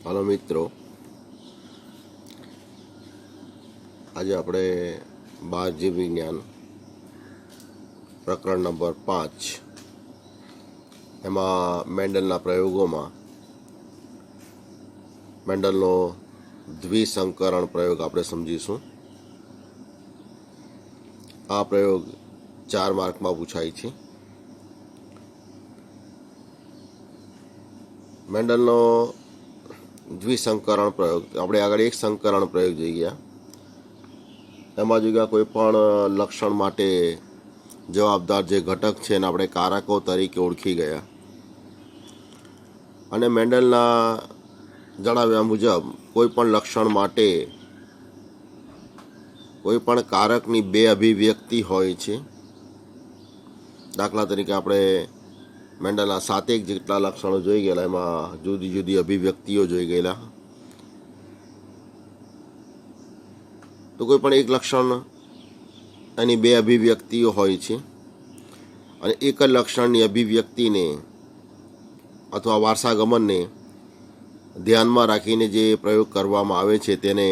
હાલો મિત્રો, આજે આપણે 12 જીવ વિજ્ઞાન પ્રકરણ નંબર 5 એમાં મેન્ડલના પ્રયોગોમાં મેન્ડલનો દ્વિસંકરણ પ્રયોગ આપણે સમજીશું. આ પ્રયોગ 4 માર્કમાં પૂછાય છે. મેન્ડલનો દ્વિસંકરણ પ્રયોગ, આપણે આગળ એક સંકરણ પ્રયોગ જોઈ ગયા. એમાં જોઈ ગયા કોઈ પણ લક્ષણ માટે જવાબદાર જે ઘટક છે એને આપણે કારકો તરીકે ઓળખી ગયા. અને મેન્ડલના જણાવ્યા મુજબ કોઈ પણ લક્ષણ માટે કોઈ પણ કારકની બે અભિવ્યક્તિ હોય છે. દાખલા તરીકે આપણે મેન્ડલના 7 જેટલા લક્ષણો જોઈ ગયેલા, એમાં જુદી જુદી અભિવ્યક્તિઓ જોઈ ગયેલા. તો કોઈ પણ એક લક્ષણ એની બે અભિવ્યક્તિઓ હોય છે, અને એક જ લક્ષણની અભિવ્યક્તિને અથવા વારસાગમનને ધ્યાનમાં રાખીને જે પ્રયોગ કરવામાં આવે છે તેને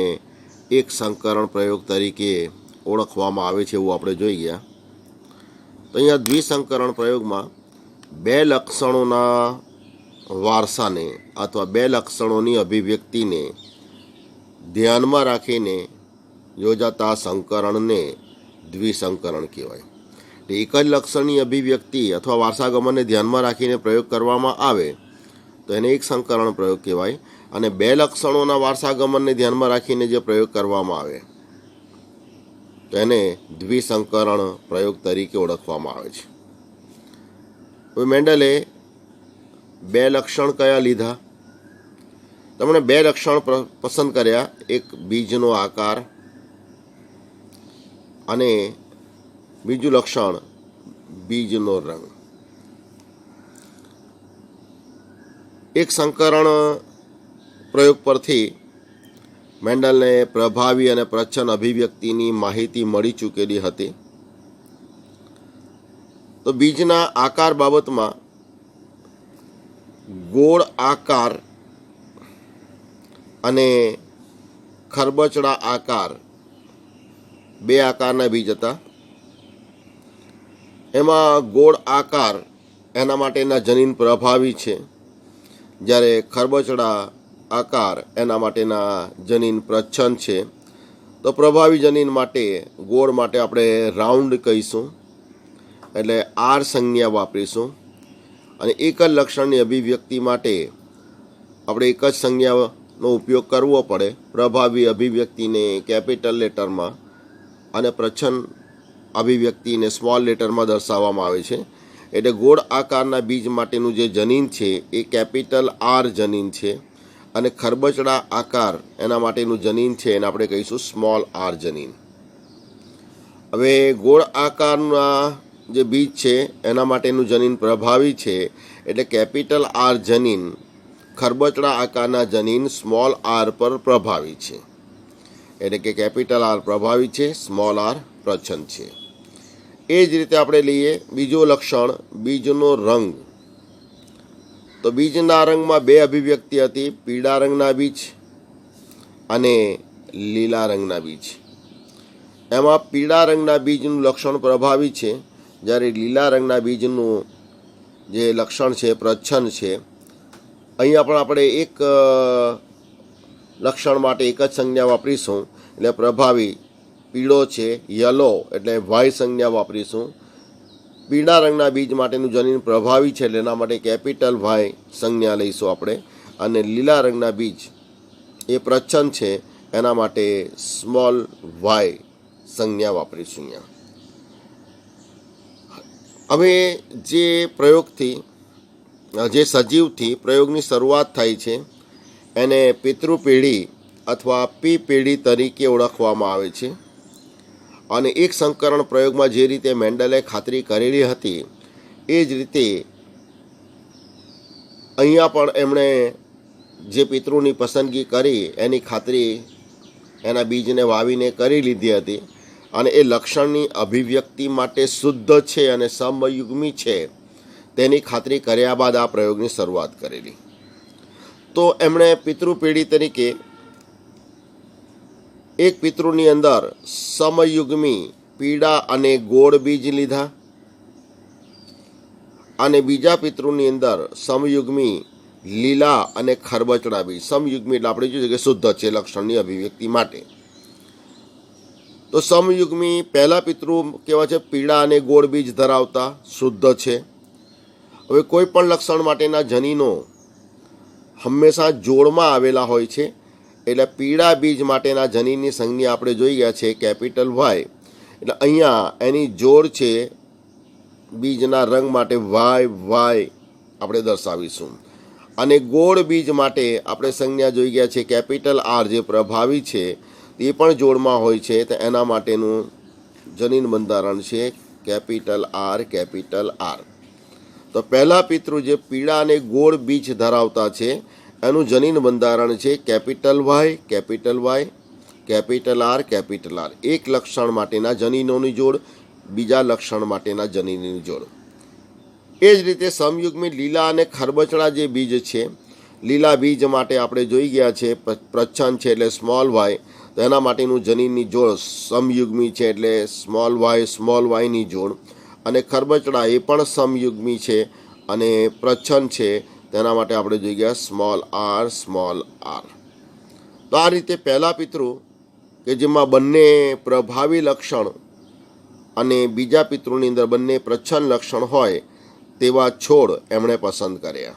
એક સંકરણ પ્રયોગ તરીકે ઓળખવામાં આવે છે, એવું આપણે જોઈ ગયા. તો અહીંયા દ્વિસંકરણ પ્રયોગમાં બે લક્ષણોના વારસાને અથવા બે લક્ષણોની અભિવ્યક્તિને ધ્યાનમાં રાખીને યોજાતા સંકરણને દ્વિસંકરણ કહેવાય. એક જ લક્ષણની અભિવ્યક્તિ અથવા વારસાગમનને ધ્યાનમાં રાખીને પ્રયોગ કરવામાં આવે તો એને એક સંકરણ પ્રયોગ કહેવાય, અને બે લક્ષણોના વારસાગમનને ધ્યાનમાં રાખીને જે પ્રયોગ કરવામાં આવે તો એને દ્વિસંકરણ પ્રયોગ તરીકે ઓળખવામાં આવે છે. હવે મેન્ડલે બે લક્ષણ કયા લીધા? તેમણે બે લક્ષણ પસંદ કર્યા. એક બીજનો આકાર અને બીજું લક્ષણ બીજનો રંગ. એક સંકરણ પ્રયોગ પરથી મેન્ડલને પ્રભાવી અને પ્રચ્છન્ન અભિવ્યક્તિની માહિતી મળી ચૂકેલી હતી. તો બીજના આકાર બાબતમાં ગોળ આકાર અને ખરબચડા આકાર બે આકારના બીજ હતા. એમાં ગોળ આકાર એના માટેના જનીન પ્રભાવી છે, જ્યારે ખરબચડા આકાર એના માટેના જનીન પ્રચ્છન્ન છે. તો પ્રભાવી જનીન માટે ગોળ માટે આપણે રાઉન્ડ કહીશું, એટલે આર સંજ્ઞા વાપરીશું. અને એક જ લક્ષણની અભિવ્યક્તિ માટે આપણે એક જ સંજ્ઞાનો ઉપયોગ કરવો પડે. પ્રભાવી અભિવ્યક્તિને કેપિટલ લેટરમાં અને પ્રચ્છન્ન અભિવ્યક્તિને સ્મોલ લેટરમાં દર્શાવવામાં આવે છે. એટલે ગોળ આકારના બીજ માટેનું જે જનીન છે એ કેપિટલ આર જનીન છે, અને ખરબચડા આકાર એના માટેનું જનીન છે એને આપણે કહીશું સ્મોલ આર જનીન. હવે ગોળ આકારના જે બીજ છે એના માટેનું જનીન પ્રભાવી છે, એટલે કેપિટલ આર જનીન ખરબચડા આકારના જનીન સ્મોલ આર પર પ્રભાવી છે. એટલે કે કેપિટલ આર પ્રભાવી છે, સ્મોલ આર પ્રચ્છન્ન છે. એ જ રીતે આપણે લઈએ બીજું લક્ષણ બીજનો રંગ. તો બીજના રંગમાં બે અભિવ્યક્તિ હતી, પીળા રંગના બીજ અને લીલા રંગના બીજ. એમાં પીળા રંગના બીજનું લક્ષણ પ્રભાવી છે, જ્યારે લીલા રંગના બીજનું જે લક્ષણ છે પ્રચ્છન્ન છે. અહીંયા પણ આપણે એક લક્ષણ માટે એક જ સંજ્ઞા વાપરીશું, એટલે પ્રભાવી પીળો છે, યલો એટલે વાય સંજ્ઞા વાપરીશું. પીળા રંગના બીજ માટેનું જનીન પ્રભાવી છે, એટલે એના માટે કેપિટલ વાય સંજ્ઞા લઈશું આપણે. અને લીલા રંગના બીજ એ પ્રચ્છન્ન છે, એના માટે સ્મોલ વાય સંજ્ઞા વાપરીશું અહીંયા. હવે જે પ્રયોગથી જે સજીવથી પ્રયોગની શરૂઆત થાય છે એને પિતૃ પેઢી અથવા પી પેઢી તરીકે ઓળખવામાં આવે છે. અને એક સંકરણ પ્રયોગમાં જે રીતે મેન્ડલે ખાતરી કરેલી હતી એ જ રીતે અહીંયા પણ એમણે જે પિતૃની પસંદગી કરી એની ખાતરી એના બીજને વાવીને કરી લીધી હતી, અને એ લક્ષણની અભિવ્યક્તિ માટે શુદ્ધ છે અને સમયુગ્મી છે તેની ખાતરી કર્યા બાદ આ પ્રયોગની શરૂઆત કરેલી. તો એમણે પિતૃ પેઢી તરીકે એક પિતૃની અંદર સમયુગ્મી પીળા અને ગોળ બીજ લીધા, અને બીજા પિતૃની અંદર સમયુગ્મી લીલા અને ખરબચડા બીજ. સમયુગ્મી એટલે આપણે જોઈએ કે શુદ્ધ છે લક્ષણની અભિવ્યક્તિ માટે. તો સમયુગ્મી પહેલા પિતૃ કેવા છે? પીળા અને ગોળ બીજ ધરાવતા, શુદ્ધ છે. હવે કોઈ પણ લક્ષણ માટેના જનીનો હંમેશા જોડમાં આવેલા હોય છે, એટલે પીળા બીજ માટેના જનીનની સંજ્ઞા આપણે જોઈ ગયા છે કેપિટલ વાય. એટલે અહીંયા એની જોડ છે બીજના રંગ માટે વાય વાય આપણે દર્શાવીશું. અને ગોળ બીજ માટે આપણે સંજ્ઞા જોઈ ગયા છે કેપિટલ આર, જે પ્રભાવી છે એ પણ જોડમાં હોય છે, તો એના માટેનું જનીન બંધારણ છે કેપિટલ આર કેપિટલ આર. તો પહેલા પિતૃ જે પીળા અને ગોળ બીજ ધરાવતા છે એનું જનીન બંધારણ છે capital Y capital Y, capital R capital R. એક લક્ષણ માટેના જનીનોની જોડ, બીજા લક્ષણ માટેના જનીનની જોડ. એ જ રીતે સમયુગ્મી લીલા અને ખરબચડા જે બીજ છે, લીલા બીજ માટે આપણે જોઈ ગયા છે પ્રચ્છન્ન છે એટલે સ્મોલ વાય, તો એના માટેનું જનીનની જોડ સમયુગ્મી છે એટલે સ્મોલ વાયની જોડ. અને ખરબચડા એ પણ સમયુગ્મી છે અને પ્રચ્છન્ન છે, તેના માટે આપણે જોઈ ગયા સ્મોલ આર. તો આ રીતે પહેલા પિતૃ કે જેમાં બંને પ્રભાવી લક્ષણ અને બીજા પિતૃની અંદર બંને પ્રચ્છન્ન લક્ષણ હોય તેવા છોડ એમણે પસંદ કર્યા.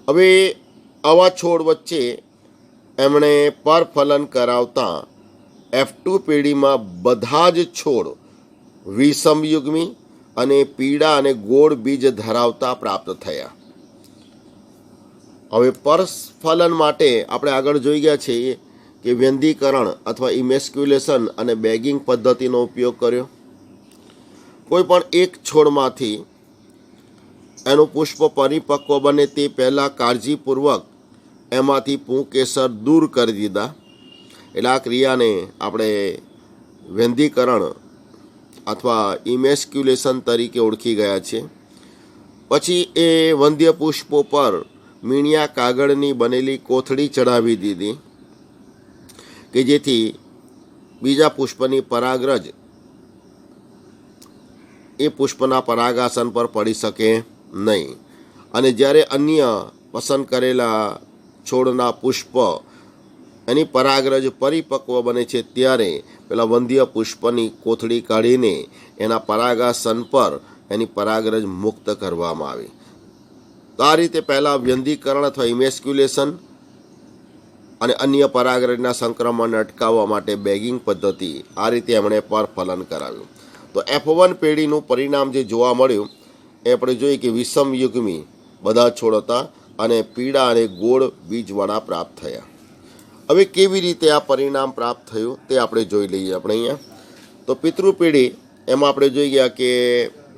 હવે આવા છોડ વચ્ચે એમણે પરફલન કરાવતા F2 પેઢીમાં બધા જ છોડ વિષમયુગ્મી અને પીળા અને ગોળ બીજ ધરાવતા પ્રાપ્ત થયા. હવે પરફલન માટે આપણે આગળ જોઈ ગયા છીએ કે વ્યંધીકરણ અથવા ઇમેસ્ક્યુલેશન અને બેગિંગ પદ્ધતિનો ઉપયોગ કર્યો. કોઈ પણ એક છોડમાંથી એનું પુષ્પ પરિપક્વ બને તે પહેલાં કાળજીપૂર્વક એમાંથી પુંકેસર દૂર કરી દીધા. એટલે આ ક્રિયાને આપણે વ્યંધીકરણ અથવા ઇમેસ્ક્યુલેશન તરીકે ઓળખી ગયા છે. પછી એ વંધ્ય પુષ્પો પર મીણિયા કાગળની બનેલી કોથળી ચડાવી દીધી કે જેથી બીજા પુષ્પની પરાગરજ એ પુષ્પના પરાગાસન પર પડી શકે નહીં. અને જ્યારે અન્ય પસંદ કરેલા છોડના પુષ્પ એની પરાગરજ પરિપક્વ બને છે ત્યારે પેલા વંધ્ય પુષ્પની કોથળી કાઢીને એના પરાગાસન પર એની પરાગરજ મુક્ત કરવામાં આવી. તો આ રીતે પહેલાં વ્યંધીકરણ અથવા ઇમેસ્ક્યુલેશન અને અન્ય પરાગરજના સંક્રમણને અટકાવવા માટે બેગિંગ પદ્ધતિ, આ રીતે એમણે પરફલન કરાવ્યું. તો F1 પેઢીનું પરિણામ જે જોવા મળ્યું એ આપણે જોઈએ કે વિષમયુગ્મી બધા છોડ હતા અને પીળા અને ગોળ બીજવાળા પ્રાપ્ત થયા. હવે કેવી રીતે આ પરિણામ પ્રાપ્ત થયું તે આપણે જોઈ લઈએ. આપણે અહીંયા તો પિતૃ પેઢી એમાં આપણે જોઈ ગયા કે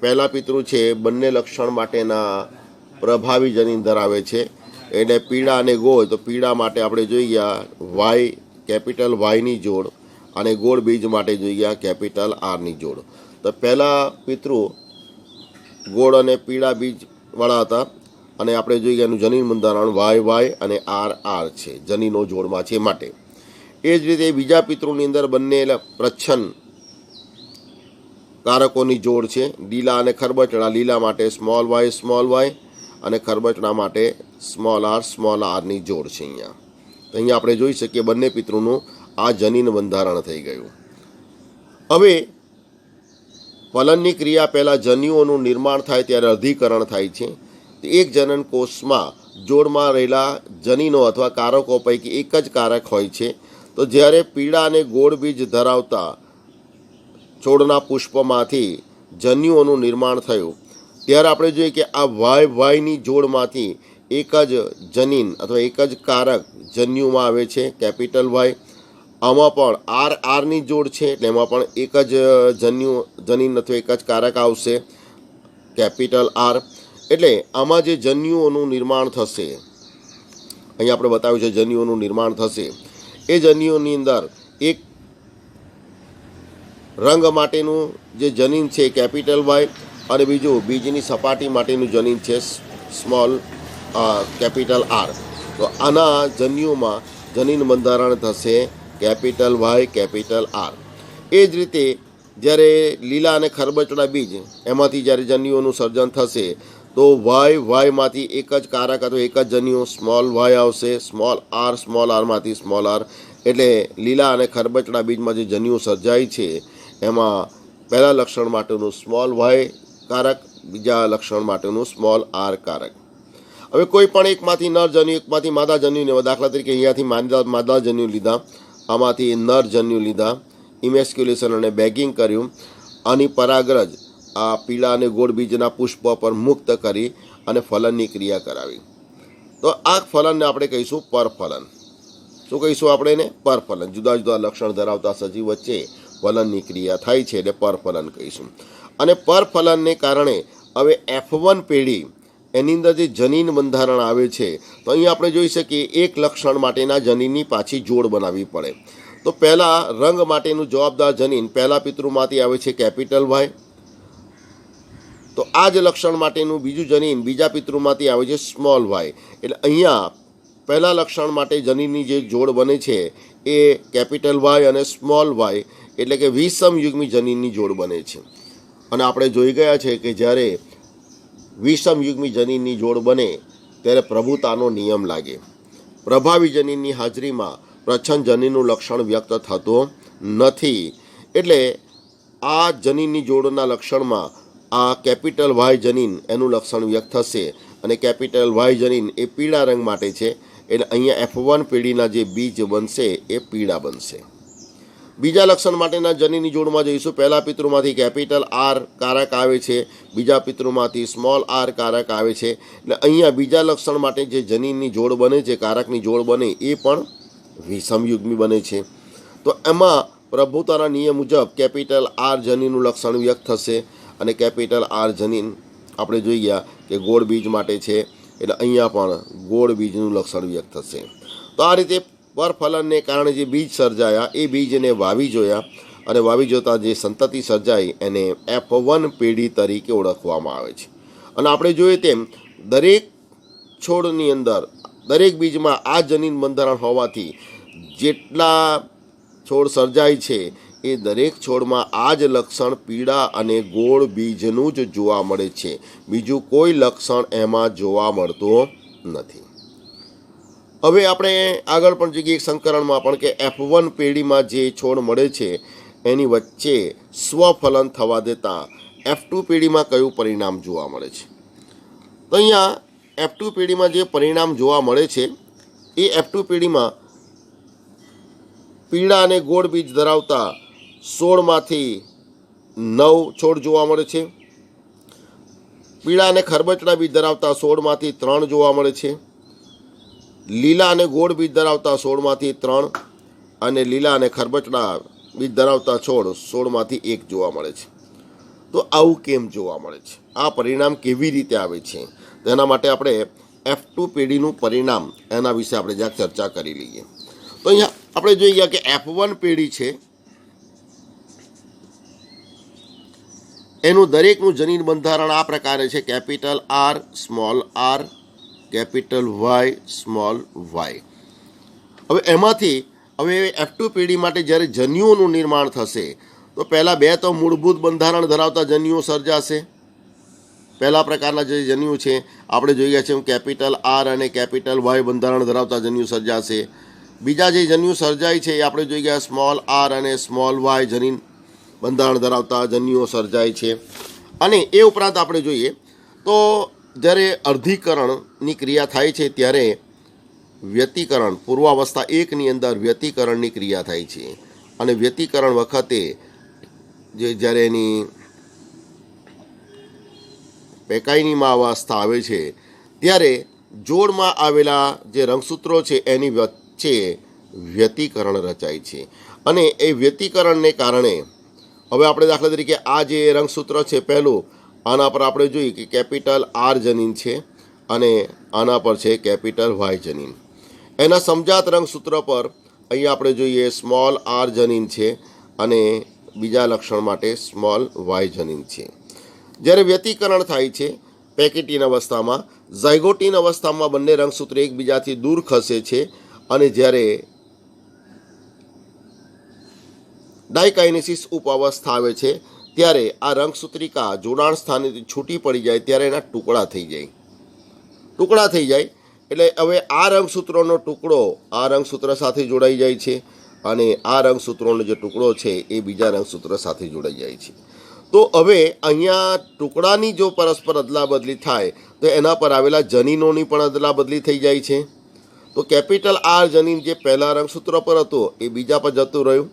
પહેલા પિતૃ છે બંને લક્ષણ માટેના પ્રભાવી જનીન ધરાવે છે, એટલે પીળા અને ગોળ. તો પીળા માટે આપણે જોઈ ગયા વાય કેપિટલ વાયની જોડ અને ગોળ બીજ માટે જોઈ ગયા કેપિટલ આરની જોડ. તો પહેલા પિતૃ ગોળ અને પીળા બીજવાળા હતા અને આપણે જોઈ ગયા એનું જનીન બંધારણ વાય અને આર છે, જનીનો જોડમાં છે માટે. એ જ રીતે બીજા પિતૃની અંદર બંને પ્રચ્છન્ન કારકોની જોડ છે, લીલા અને ખરબચડા. લીલા માટે સ્મોલ વાય અને ખરબચડા માટે સ્મોલ આરની જોડ છે અહીંયા. તો અહીંયા આપણે જોઈ શકીએ બંને પિતૃનું આ જનીન બંધારણ થઈ ગયું. હવે ફલનની ક્રિયા પહેલાં જન્યુઓનું નિર્માણ થાય ત્યારે અધિકરણ થાય છે. એક જનન કોષમાં જોડમાં રહેલા જનીનો અથવા કારકો પૈકી એક જ કારક હોય છે. તો જ્યારે પીળા અને ગોળ બીજ ધરાવતા છોડના પુષ્પમાંથી જન્યુઓનું નિર્માણ થયું ત્યારે આપણે જોઈએ કે આ વાયની જોડમાંથી એક જ જનીન અથવા એક જ કારક જન્યુમાં આવે છે કેપિટલ વાય. આમાં પણ આરની જોડ છે એટલે એમાં પણ એક જ જનીન અથવા એક જ કારક આવશે કેપિટલ આર. એટલે આમાં જે જન્યુઓનું નિર્માણ થશે, અહીંયા આપણે બતાવ્યું છે જન્યુઓનું નિર્માણ થશે, એ જન્યુઓની અંદર એક રંગ માટેનું જે જનીન છે કેપિટલ વાય અને બીજું બીજની સપાટી માટેનું જનીન છે સ્મોલ કેપિટલ આર. તો આના જન્યુમાં જનીન બંધારણ થશે કેપિટલ વાય કેપિટલ આર. એ જ રીતે જ્યારે લીલા અને ખરબચડા બીજ એમાંથી જ્યારે જન્યુઓનું સર્જન થશે તો વાયમાંથી એક જ કારક અથવા એક જ જન્યુ સ્મોલ વાય આવશે, સ્મોલ આરમાંથી સ્મોલ આર. એટલે લીલા અને ખરબચડા બીજમાં જે જન્યુ સર્જાય છે એમાં પહેલા લક્ષણ માટેનું સ્મોલ વાય કારક, બીજા લક્ષણ માટેનું સ્મોલ આર કારક. હવે કોઈ પણ એકમાંથી નર જન્યુ એકમાંથી માદા જન્યુ લેવા. દાખલા તરીકે અહીંયાથી માદા જન્યુ લીધા, આમાંથી નર જન્યુ લીધા, ઇમેસ્ક્યુલેશન અને બેગિંગ કર્યું, આની પરાગરજ આ પીળા અને ગોળ બીજના પુષ્પ પર મુક્ત કરી અને ફલનની ક્રિયા કરાવી. તો આ ફલનને આપણે કહીશું પરફલન. શું કહીશું આપણે એને? પરફલન. જુદા જુદા લક્ષણ ધરાવતા સજીવ વચ્ચે ફલનની ક્રિયા થાય છે એટલે પરફલન કહીશું. અને પરફલનને કારણે હવે F1 પેઢી એની અંદર જે જનીન બંધારણ આવે છે તો અહીં આપણે જોઈ શકીએ એક લક્ષણ માટેના જનીનની પાછી જોડ બનાવવી પડે. તો પહેલાં રંગ માટેનું જવાબદાર જનીન પહેલા પિતૃમાંથી આવે છે કેપિટલ વાય. તો આ જ લક્ષણ માટેનું બીજું જનીન બીજા પિતૃમાંથી આવે છે સ્મોલ વાય. એટલે અહીંયા પહેલા લક્ષણ માટે જનીનની જે જોડ બને છે એ કેપિટલ વાય અને સ્મોલ વાય એટલે કે વિષમયુગ્મી જનીનની જોડ બને છે. અને આપણે જોઈ ગયા છે કે જ્યારે વિષમયુગ્મી જનીનની જોડ બને ત્યારે પ્રભુતાનો નિયમ લાગે. પ્રભાવી જનીનની હાજરીમાં પ્રચ્છન્ન જનીનનું લક્ષણ વ્યક્ત થતો નથી. એટલે આ જનીનની જોડના લક્ષણમાં આ કેપિટલ વાય જનીન એનું લક્ષણ વ્યક્ત થશે અને કેપિટલ વાય જનીન એ પીળા રંગ માટે છે. એટલે અહીંયા F1 પેઢીના જે બીજ બનશે એ પીળા બનશે. બીજા લક્ષણ માટેના જનીનની જોડમાં જઈશું. પહેલા પિતૃમાંથી કેપિટલ આર કારક આવે છે, બીજા પિતૃમાંથી સ્મોલ આર કારક આવે છે. એટલે અહીંયા બીજા લક્ષણ માટે જે જનીનની જોડ બને છે, કારકની જોડ બને એ પણ વિષમયુગ્મી બને છે. તો એમાં પ્રભુતાના નિયમ મુજબ કેપિટલ આર જનીનનું લક્ષણ વ્યક્ત થશે અને કેપિટલ આર જનીન આપણે જોઈ ગયા કે ગોળ બીજ માટે છે એટલે અહીંયા પણ ગોળ બીજનું લક્ષણ વ્યક્ત થશે. તો આ રીતે પરફલનને કારણે જે બીજ સર્જાયા એ બીજને વાવી જોયા અને વાવી જોતા જે સંતતિ સર્જાઈ એને F1 પેઢી તરીકે ઓળખવામાં આવે છે. અને આપણે જોઈએ તેમ દરેક છોડની અંદર દરેક બીજમાં આ જનીન બંધારણ હોવાથી જેટલા છોડ સર્જાય છે એ દરેક છોડમાં આ જ લક્ષણ પીળા અને ગોળ બીજનું જ જોવા મળે છે. બીજું કોઈ લક્ષણ એમાં જોવા મળતું નથી. હવે આપણે આગળ પણ જોઈએ એક સંકરણમાં પણ કે F1 પેઢીમાં જે છોડ મળે છે એની વચ્ચે સ્વફલન થવા દેતા F2 પેઢીમાં કયું પરિણામ જોવા મળે છે. તો અહીંયા F2 પેઢીમાં જે પરિણામ જોવા મળે છે એ F2 પેઢીમાં પીળા અને ગોળ બીજ ધરાવતા 16માંથી 9 છોડ જોવા મળે છે. પીળા અને ખરબચડા બીજ ધરાવતા 16માંથી 3 જોવા મળે છે. લીલા અને ગોળ બીજ ધરાવતા 16માંથી 3 અને લીલા અને ખરબચડા બીજ ધરાવતા છોડ 16માંથી 1 જોવા મળે છે. તો આવું કેમ જોવા મળે છે? આ પરિણામ કેવી રીતે આવે છે? તેના માટે આપણે F2 પેઢીનું પરિણામ એના વિશે આપણે જરાક ચર્ચા કરી લઈએ. તો અહીંયા આપણે જોઈ ગયા કે F1 પેઢી છે એનું દરેકનું જનીન બંધારણ આ પ્રકારે છે capital R small R capital Y small Y. હવે એમાંથી હવે F2 પેઢી માટે જ્યારે જન્યુઓનું નિર્માણ થશે તો પહેલાં 2 તો મૂળભૂત બંધારણ ધરાવતા જન્યુઓ સર્જાશે. પહેલા પ્રકારના જે જન્યુ છે આપણે જોઈ ગયા છે કેપિટલ આર અને કેપિટલ વાય બંધારણ ધરાવતા જન્યુ સર્જાશે. બીજા જે જન્યુ સર્જાય છે એ આપણે જોઈ ગયા સ્મોલ આર અને સ્મોલ વાય જનીન બંધારણ ધરાવતા જન્યુઓ સર્જાય છે. અને એ ઉપરાંત આપણે જોઈએ તો જ્યારે અર્ધીકરણની ક્રિયા થાય છે ત્યારે વ્યતિકરણ પૂર્વાવસ્થા 1ની અંદર વ્યતિકરણની ક્રિયા થાય છે. અને વ્યતિકરણ વખતે જ્યારે એની પેકાઈનીમાં અવસ્થા આવે છે ત્યારે જોડમાં આવેલા જે રંગસૂત્રો છે એની વચ્ચે વ્યતિકરણ રચાય છે. અને એ વ્યતિકરણને કારણે હવે આપણે દાખલા તરીકે આ જે રંગસૂત્ર છે પહેલું આના પર આપણે જોઈએ કે કેપિટલ આર જનીન છે અને આના પર છે કેપિટલ વાય જનીન. એના સમજાત રંગસૂત્ર પર અહીંયા આપણે જોઈએ સ્મોલ આર જનીન છે અને બીજા લક્ષણ માટે સ્મોલ વાય જનીન છે. જ્યારે વ્યતિકરણ થાય છે પેકેટિન અવસ્થામાં ઝાયગોટીન અવસ્થામાં બંને રંગસૂત્રો એકબીજાથી દૂર ખસે છે અને જ્યારે ડાયકાઇનેસિસ ઉપઅવસ્થા આવે છે ત્યારે આ રંગસૂત્રિકા જોડાણ સ્થાનેથી છૂટી પડી જાય ત્યારે એના ટુકડા થઈ જાય એટલે હવે આ રંગસૂત્રોનો ટુકડો આ રંગસૂત્ર સાથે જોડાઈ જાય છે અને આ રંગસૂત્રોનો જે ટુકડો છે એ બીજા રંગસૂત્ર સાથે જોડાઈ જાય છે. તો હવે અહીંયા ટુકડાની જો પરસ્પર અદલાબદલી થાય તો એના પર આવેલા જનીનોની પણ અદલાબદલી થઈ જાય છે. તો કેપિટલ આર જનીન જે પહેલા રંગસૂત્ર પર હતો એ બીજા પર જતું રહ્યું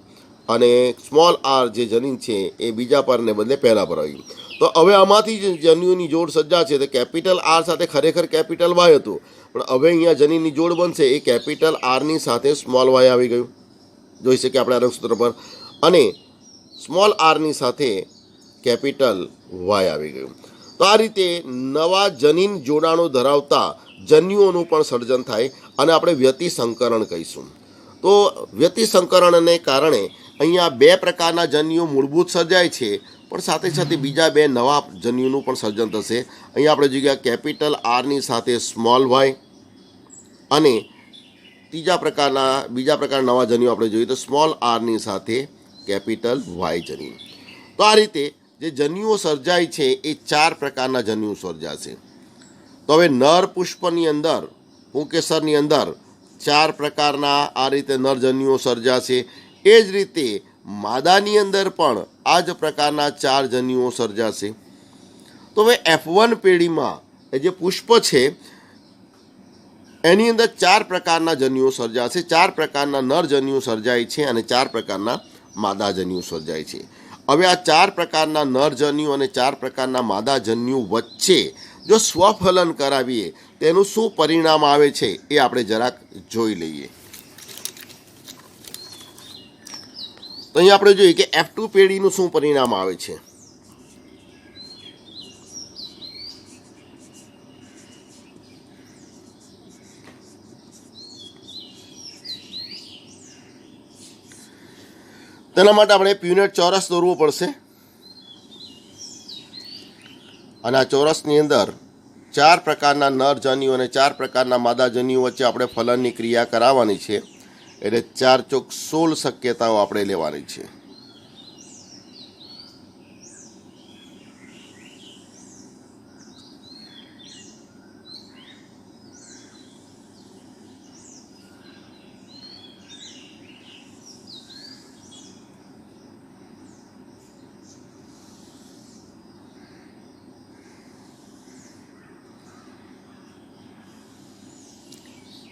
અને સ્મોલ આર જે જનીન છે એ બીજા પરને બદલે પહેલા પર આવ્યું. તો હવે આમાંથી જ જન્યુની જોડ સર્જા છે. તો કેપિટલ આર સાથે ખરેખર કેપિટલ વાય હતું, પણ હવે અહીંયા જનીનની જોડ બનશે એ કેપિટલ આરની સાથે સ્મોલ વાય આવી ગયું, જોઈ શકીએ આપણે આ રંગસૂત્ર પર, અને સ્મોલ આરની સાથે કેપિટલ વાય આવી ગયું. તો આ રીતે નવા જનીન જોડાણો ધરાવતા જન્યુઓનું પણ સર્જન થાય અને આપણે વ્યતિસંકરણ કહીશું. તો વ્યતિસંકરણને કારણે અહીંયા બે પ્રકારના જન્યુ મૂળભૂત સર્જાય છે, પણ સાથે સાથે બીજા બે નવા જન્યુનું પણ સર્જન થશે. અહીંયા આપણે જોઈએ કેપિટલ આરની સાથે સ્મોલ વાય અને બીજા પ્રકારના નવા જન્યુ આપણે જોઈએ તો સ્મોલ આરની સાથે કેપિટલ વાય જન્યુ. તો આ રીતે જે જન્યુઓ સર્જાય છે એ ચાર પ્રકારના જન્યુ સર્જાશે. તો હવે નર પુષ્પની અંદર, પુંકેસરની અંદર ચાર પ્રકારના આ રીતે નર જન્યુઓ સર્જાશે. એ જ રીતે માદાની અંદર પણ આ જ પ્રકારના ચાર જન્યુઓ સર્જાશે. તો હવે F1 પેઢીમાં એ જે પુષ્પ છે એની અંદર ચાર પ્રકારના જન્યુઓ સર્જાશે. ચાર પ્રકારના નર જન્યુ સર્જાય છે અને ચાર પ્રકારના માદા જન્યુ સર્જાય છે. હવે આ ચાર પ્રકારના નર જન્યુ અને ચાર પ્રકારના માદા જન્યુ વચ્ચે જો સ્વફલન કરાવીએ તેનું શું પરિણામ આવે છે એ આપણે જરાક જોઈ લઈએ. તો અહીંયા આપણે જોઈએ કે F2 પેઢીનું શું પરિણામ આવે છે. તેના માટે આપણે પ્યુનેટ ચોરસ દોરવું પડશે અને આ ચોરસની અંદર ચાર પ્રકારના નર જન્યુ અને ચાર પ્રકારના માદા જન્યુ વચ્ચે આપણે ફલનની ક્રિયા કરાવવાની છે. એટલે 4 ચોક 16 શક્યતાઓ આપણે લેવાની છે.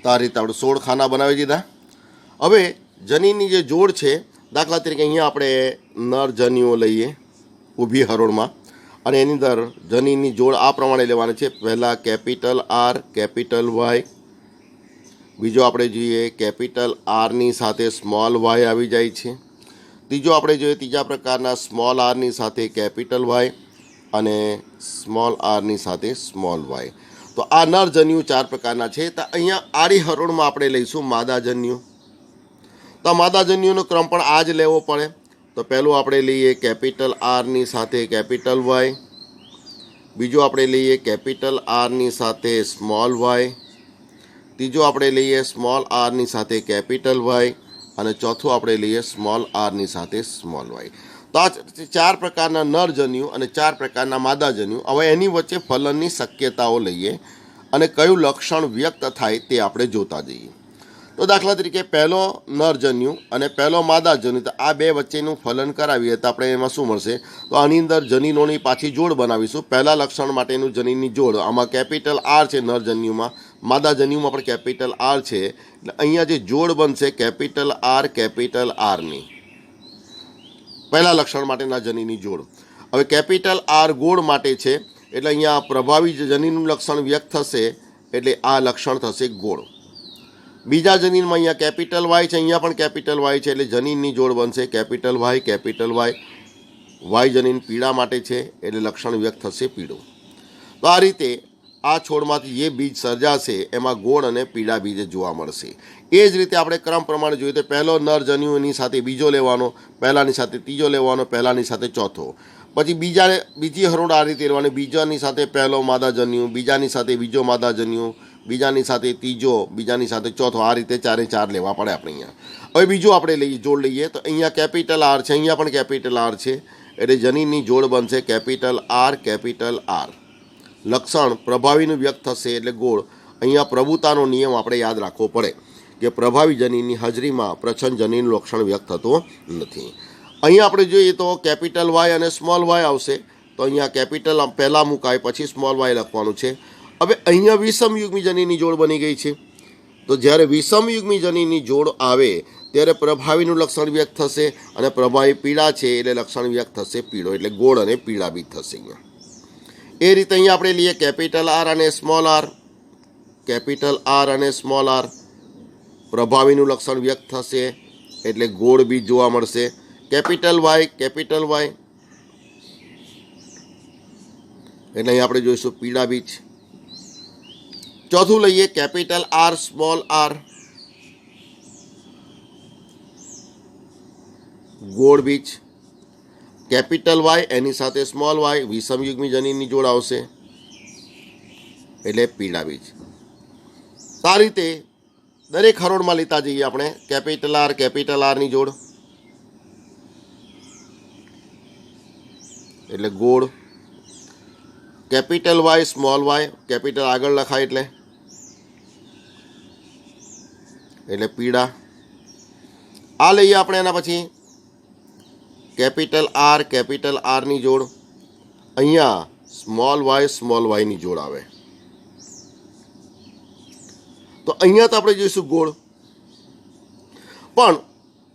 તો આ રીતે આપણે 16 ખાના બનાવી દીધા. હવે જનીનની જે જોડ છે, દાખલા તરીકે અહીંયા આપણે નર જન્યુઓ લઈએ ઊભી હરોળમાં અને એની અંદર જનીનની જોડ આ પ્રમાણે લેવાની છે. પહેલાં કેપિટલ આર કેપિટલ વાય, બીજો આપણે જોઈએ કેપિટલ આરની સાથે સ્મોલ વાય આવી જાય છે. ત્રીજો આપણે જોઈએ ત્રીજા પ્રકારના સ્મોલ આરની સાથે કેપિટલ વાય અને સ્મોલ આરની સાથે સ્મોલ વાય. તો આ નર જન્યુ ચાર પ્રકારના છે. તો અહીંયા આડી હરોળમાં આપણે લઈશું માદા જન્યુ. તો માદા જન્યુનો ક્રમ પણ આ જ લેવો પડે. તો પહેલું આપણે લઈએ કેપિટલ આરની સાથે કેપિટલ વાય, બીજું આપણે લઈએ કેપિટલ આરની સાથે સ્મોલ વાય, ત્રીજું આપણે લઈએ સ્મોલ આરની સાથે કેપિટલ વાય અને ચોથું આપણે લઈએ સ્મોલ આરની સાથે સ્મોલ વાય. તો આ ચાર પ્રકારના નર જન્યુ અને ચાર પ્રકારના માદા જન્યુ. હવે એની વચ્ચે ફલનની શક્યતાઓ લઈએ અને કયું લક્ષણ વ્યક્ત થાય તે આપણે જોતા જઈએ. તો દાખલા તરીકે પહેલો નર જન્યુ અને પહેલો માદા જન્યુ, તો આ બે વચ્ચેનું ફલન કરાવીએ તો આપણે એમાં શું મળશે. તો આની અંદર જનીનોની પાછી જોડ બનાવીશું. પહેલા લક્ષણ માટેનું જનીનની જોડ આમાં કેપિટલ આર છે નર જન્યુમાં, માદા જન્યુમાં પણ કેપિટલ આર છે. એટલે અહીંયા જે જોડ બનશે કેપિટલ આરની પહેલા લક્ષણ માટેના જનીનની જોડ. હવે કેપિટલ આર ગોળ માટે છે એટલે અહીંયા પ્રભાવી જનીનનું લક્ષણ વ્યક્ત થશે એટલે આ લક્ષણ થશે ગોળ. બીજા જનીનમાં અહીંયા કેપિટલ વાય છે, અહીંયા પણ કેપિટલ વાય છે એટલે જનીનની જોડ બનશે કેપિટલ વાય. વાય જનીન પીળા માટે છે એટલે લક્ષણ વ્યક્ત થશે પીળો. તો આ રીતે આ છોડમાંથી જે બીજ સર્જાશે એમાં ગોળ અને પીળા બીજ જોવા મળશે. એ જ રીતે આપણે ક્રમ પ્રમાણે જોઈએ તો પહેલો નર જન્યુની સાથે બીજો લેવાનો, પહેલાની સાથે ત્રીજો લેવાનો, પહેલાની સાથે ચોથો. પછી બીજી હરોળ આ રીતે લેવાની, બીજાની સાથે પહેલો માદાજન્યુ, બીજાની સાથે બીજો માદાજન્યુ, બીજાની સાથે ત્રીજો, બીજાની સાથે ચોથો, આ રીતે ચારે ચાર લેવા પડે આપણે અહીંયા. હવે બીજું આપણે જોડ લઈએ તો અહીંયા કેપિટલ આર છે, અહીંયા પણ કેપિટલ આર છે, એટલે જનીનની જોડ બનશે કેપિટલ આર કેપિટલ આર. લક્ષણ પ્રભાવીનું વ્યક્ત થશે એટલે ગોળ. અહીંયા પ્રભુતાનો નિયમ આપણે યાદ રાખવો પડે કે પ્રભાવી જનીનની હાજરીમાં પ્રચ્છન્ન જનીનનું લક્ષણ વ્યક્ત થતું નથી. અહીંયા આપણે જોઈએ તો કેપિટલ વાય અને સ્મોલ વાય આવશે, તો અહીંયા કેપિટલ પહેલાં મુકાય પછી સ્મોલ વાય લખવાનું છે. હવે અહીંયા વિષમયુગ્મી જનીનની જોડ બની ગઈ છે, તો જ્યારે વિષમયુગ્મી જનીનની જોડ આવે ત્યારે પ્રભાવીનું લક્ષણ વ્યક્ત થશે, અને પ્રભાવી પીળા છે એટલે લક્ષણ વ્યક્ત થશે પીળો, એટલે ગોળ અને પીળા બી થશે અહીંયા. એ રીતે અહીંયા આપણે લઈએ કેપિટલ આર અને સ્મોલ આર, કેપિટલ આર અને સ્મોલ આર, પ્રભાવીનું લક્ષણ વ્યક્ત થશે એટલે ગોળ બી જોવા મળશે. કેપિટલ વાય એટલે અહીંયા આપણે જોઈશું પીળા બીજ. ચોથું લઈએ કેપિટલ આર સ્મોલ આર, ગોળ બીજ. કેપિટલ વાય એની સાથે સ્મોલ વાય, વિષમયુગ્મી જનીનની જોડ આવશે એટલે પીળા બીજ. આ રીતે દરેક હરોળમાં લેતા જઈએ આપણે. કેપિટલ આરની જોડ એટલે ગોળ. Capital Y small Y, capital આગળ લખાય એટલે પીળા. આ લઈએ આપણે એના પછી કેપિટલ આરની જોડ. અહીંયા સ્મોલ વાયની જોડ આવે, તો અહીંયા તો આપણે જોઈશું ગોળ. પણ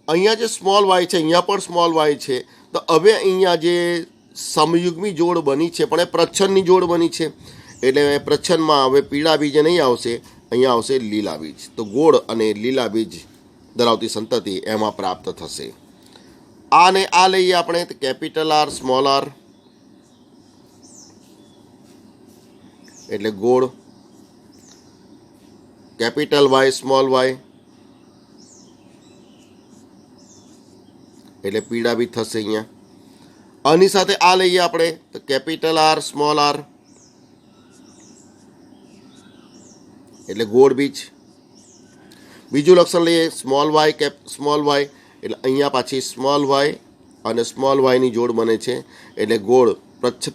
અહીંયા જે સ્મોલ વાય છે, અહીંયા પણ સ્મોલ વાય છે, તો હવે અહીંયા જે સમયુગ્મી જોડ બની છે પણ એ પ્રચ્છન્નની જોડ બની છે, એટલે પ્રચ્છન્નમાં હવે પીળા બીજ નહીં આવશે, અહીંયા આવશે લીલા બીજ. તો ગોળ અને લીલા બીજ ધરાવતી સંતતિ એમાં પ્રાપ્ત થશે. આને આ લઈએ આપણે કેપિટલ આર સ્મોલ આર એટલે ગોળ. કેપિટલ વાય સ્મોલ વાય એટલે પીળા બી થશે અહીંયા. આની સાથે આ લઈએ આપણે તો કેપિટલ આર સ્મોલ આર એટલે ગોળ બીજ. બીજું લક્ષણ લઈએ સ્મોલ વાય એટલે અહીંયા પાછી સ્મોલ વાય અને સ્મોલ વાયની જોડ બને છે એટલે ગોળ.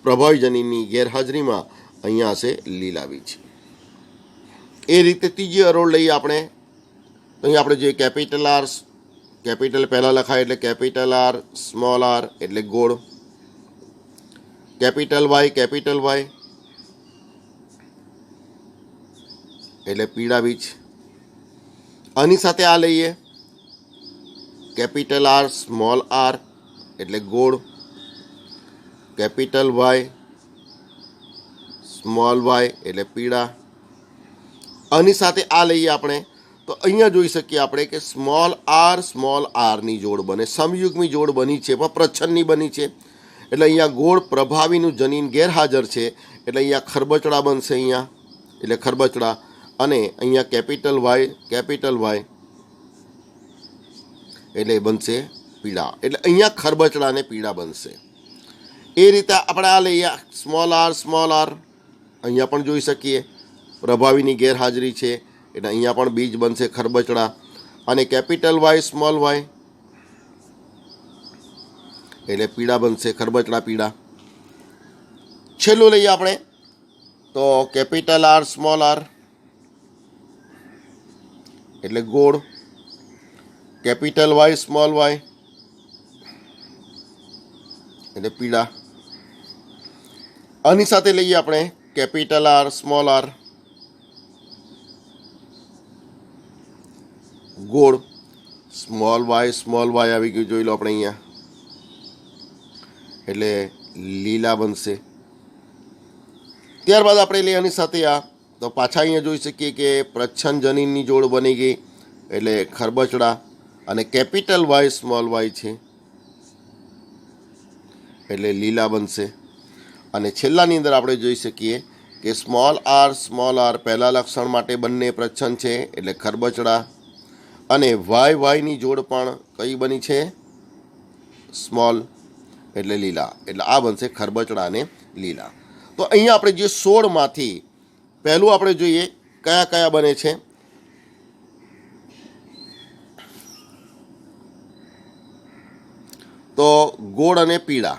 પ્રભાવી જનીનની ગેરહાજરીમાં અહીંયા હશે લીલા બીજ. એ રીતે ત્રીજી હરોળ લઈએ આપણે. અહીં આપણે જોઈએ કેપિટલ આર, કેપિટલ પહેલાં લખાય એટલે કેપિટલ આર સ્મોલ આર એટલે ગોળ. કેપિટલ વાય એટલે પીળા બીજ. આની સાથે આ લઈએ કેપિટલ આર સ્મોલ આર એટલે ગોળ. કેપિટલ વાય સ્મોલ વાય એટલે પીળા. આની સાથે આ લઈએ આપણે તો અહીંયા જોઈ શકીએ આપણે કે સ્મોલ આરની જોડ બને, સમયુગ્મી જોડ બની છે પણ પ્રચ્છન્નની બની છે, એટલે અહીંયા ગોળ પ્રભાવીનું જનીન ગેરહાજર છે એટલે અહીંયા ખરબચડા બનશે અહીંયા, એટલે ખરબચડા. અને અહીંયા કેપિટલ વાય એટલે બનશે પીળા, એટલે અહીંયા ખરબચડા અને પીળા બનશે. એ રીતે આપણે આ લઈએ સ્મોલ આર અહીંયા પણ જોઈ શકીએ પ્રભાવીની ગેરહાજરી છે એટલે અહીંયા પણ બીજ બનશે ખરબચડા. અને કેપિટલ વાય સ્મોલ વાય એટલે પીળા બનશે, ખરબચડા પીળા. છેલ્લું લઈએ આપણે તો કેપિટલ આર સ્મોલ આર એટલે ગોળ. કેપિટલ વાય સ્મોલ વાય એટલે પીળા. આની સાથે લઈએ આપણે કેપિટલ આર સ્મોલ આર ગોળ. સ્મોલ વાય આવી ગયું, જોઈ લો આપણે અહીંયા, એટલે લીલા બનશે. ત્યારબાદ આપણે લઈએ આની સાથે આ તો પાછા અહીંયા જોઈ શકીએ કે પ્રચ્છન્ન જનીનની જોડ બની ગઈ એટલે ખરબચડા. અને કેપિટલ વાય સ્મોલ વાય છે એટલે લીલા બનશે. અને છેલ્લાની અંદર આપણે જોઈ શકીએ કે સ્મોલ આર પહેલા લક્ષણ માટે બંને પ્રચ્છન્ન છે એટલે ખરબચડા. અને વાયની જોડ પણ કઈ બની છે સ્મોલ, એટલે લીલા, એટલે આ બનશે ખરબચડા અને લીલા. તો અહીંયા આપણે જે 16માંથી પહેલું આપણે જોઈએ કયા કયા બને છે. તો ગોળ અને પીળા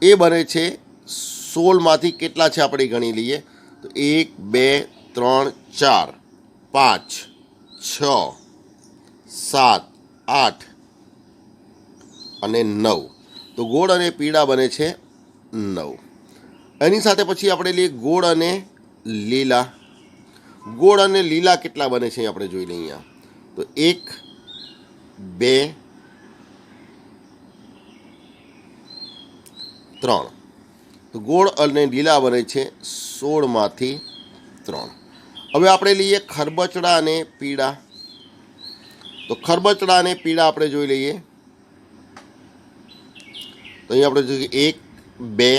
એ બને છે 16માંથી કેટલા છે આપણે ગણી લઈએ. તો 1 2 3 4 5 6 7 8 અને 9. તો ગોળ અને પીળા બને છે 9. એની સાથે પછી આપણે લઈએ ગોળ અને લીલા. ગોળ અને લીલા કેટલા બને છે આપણે જોઈ લઈએ અહીંયા. તો 1 2 3. તો ગોળ અને લીલા બને છે 16માંથી 3. હવે આપણે લઈએ ખરબચડા અને પીળા. તો ખરબચડા અને પીળા આપણે જોઈ લઈએ. તો અહીંયા આપણે જોઈએ 1 2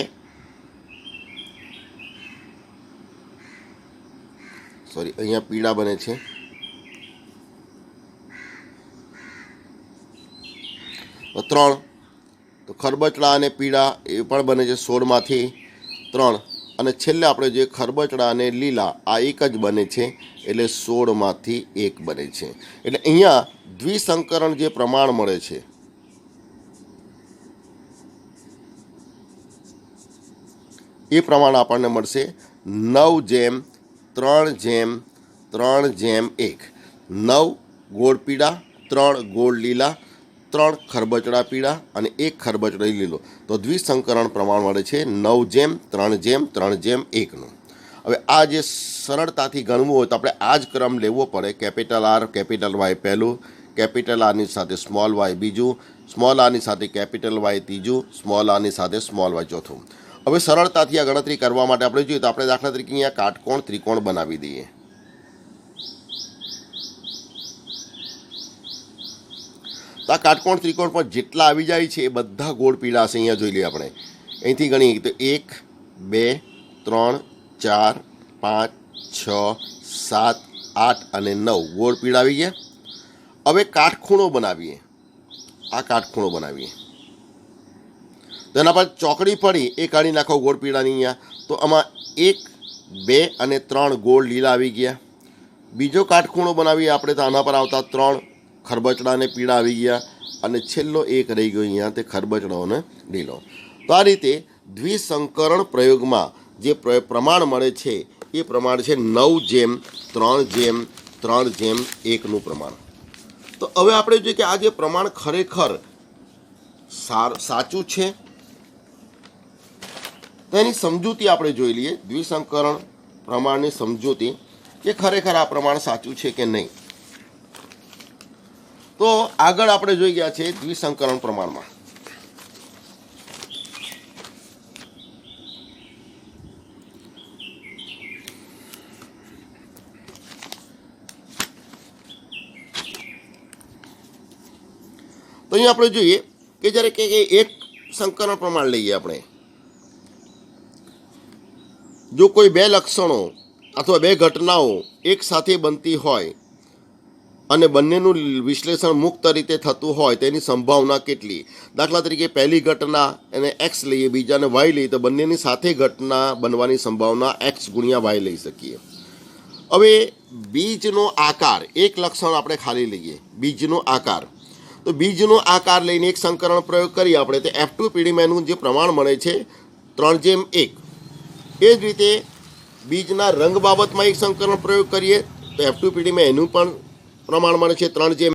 સોરી અહીંયા પીળા બને છે 3. તો ખરબચડા અને પીળા એ પણ બને છે 16માંથી 3. અને છેલ્લે આપણે જે ખરબચડા અને લીલા આ એક જ બને છે એટલે 16માંથી 1 બને છે. એટલે અહીંયા દ્વિસંકરણ જે પ્રમાણ મળે છે એ પ્રમાણ આપણને મળશે 9:3:3:1. 9 ગોળ પીળા, 3 ગોળ લીલા, 3 ખરબચડા પીળા અને 1 ખરબચડા લીલો. તો દ્વિસંકરણ પ્રમાણ મળે છે 9:3:3:1નું. હવે આ જે સરળતાથી ગણવું હોય તો આપણે આ જ ક્રમ લેવો પડે. કેપિટલ આર કેપિટલ વાય પહેલું, કેપિટલ આરની સાથે સ્મોલ વાય બીજું, સ્મોલ આરની સાથે કેપિટલ વાય ત્રીજું, સ્મોલ આરની સાથે સ્મોલ વાય ચોથું. હવે સરળતાથી આ ગણતરી કરવા માટે આપણે જોઈએ તો આપણે દાખલા તરીકે અહીંયા કાટકોણ ત્રિકોણ બનાવી દઈએ. તો આ કાટકોણ ત્રિકોણ પર જેટલા આવી જાય છે એ બધા ગોળ પીળા હશે. અહીંયા જોઈ લઈએ આપણે અહીંથી ગણીએ તો 1 2 3 4 5 6 7 8 અને 9 ગોળ પીળા આવી ગયા. હવે કાટખૂણો બનાવીએ. આ કાટખૂણો બનાવીએ તો એના પર ચોકડી પડી એ કાઢી નાખો ગોળ પીળાની અહીંયા. તો આમાં 1 2 અને 3 ગોળ લીલા આવી ગયા. બીજો કાટખૂણો બનાવીએ આપણે તો આના પર આવતા 3 ખરબચડા અને પીળા આવી ગયા. અને છેલ્લો એક રહી ગયો અહીંયા તે ખરબચડો અને લીલો. તો આ રીતે દ્વિસંકરણ પ્રયોગમાં જે પ્રમાણ મળે છે એ પ્રમાણ છે 9:3:3:1નું પ્રમાણ. તો હવે આપણે જોઈએ કે આ જે પ્રમાણ ખરેખર સાચું છે તેની સમજૂતી આપણે જોઈ લઈએ. દ્વિસંકરણ પ્રમાણની સમજૂતી કે ખરેખર આ પ્રમાણ સાચું છે કે નહીં. તો આગળ આપણે જોઈ ગયા છે દ્વિસંકરણ પ્રમાણમાં. તો અહીંયા આપણે જોઈએ કે જ્યારે કે એક સંકરણ પ્રમાણ લઈએ આપણે, જો કોઈ બે લક્ષણો અથવા બે ઘટનાઓ એક સાથે બનતી હોય અને બંનેનું વિશ્લેષણ મુક્ત રીતે થતું હોય તેની સંભાવના કેટલી. દાખલા તરીકે પહેલી ઘટના એને એક્સ લઈએ, બીજાને વાય લઈએ તો બંનેની સાથે ઘટના બનવાની સંભાવના એક્સ ગુણ્યા વાય લઈ શકીએ. હવે બીજનો આકાર, એક લક્ષણ આપણે ખાલી લઈએ બીજનો આકાર. તો બીજનો આકાર લઈને એક સંકરણ પ્રયોગ કરીએ આપણે તો F2 પીડીમાં એનું જે પ્રમાણ મળે છે 3:1. એ જ રીતે બીજના રંગ બાબતમાં એક સંકરણ પ્રયોગ કરીએ તો F2 પીડીમાં એનું પણ પ્રમાણ મળે છે 3:1.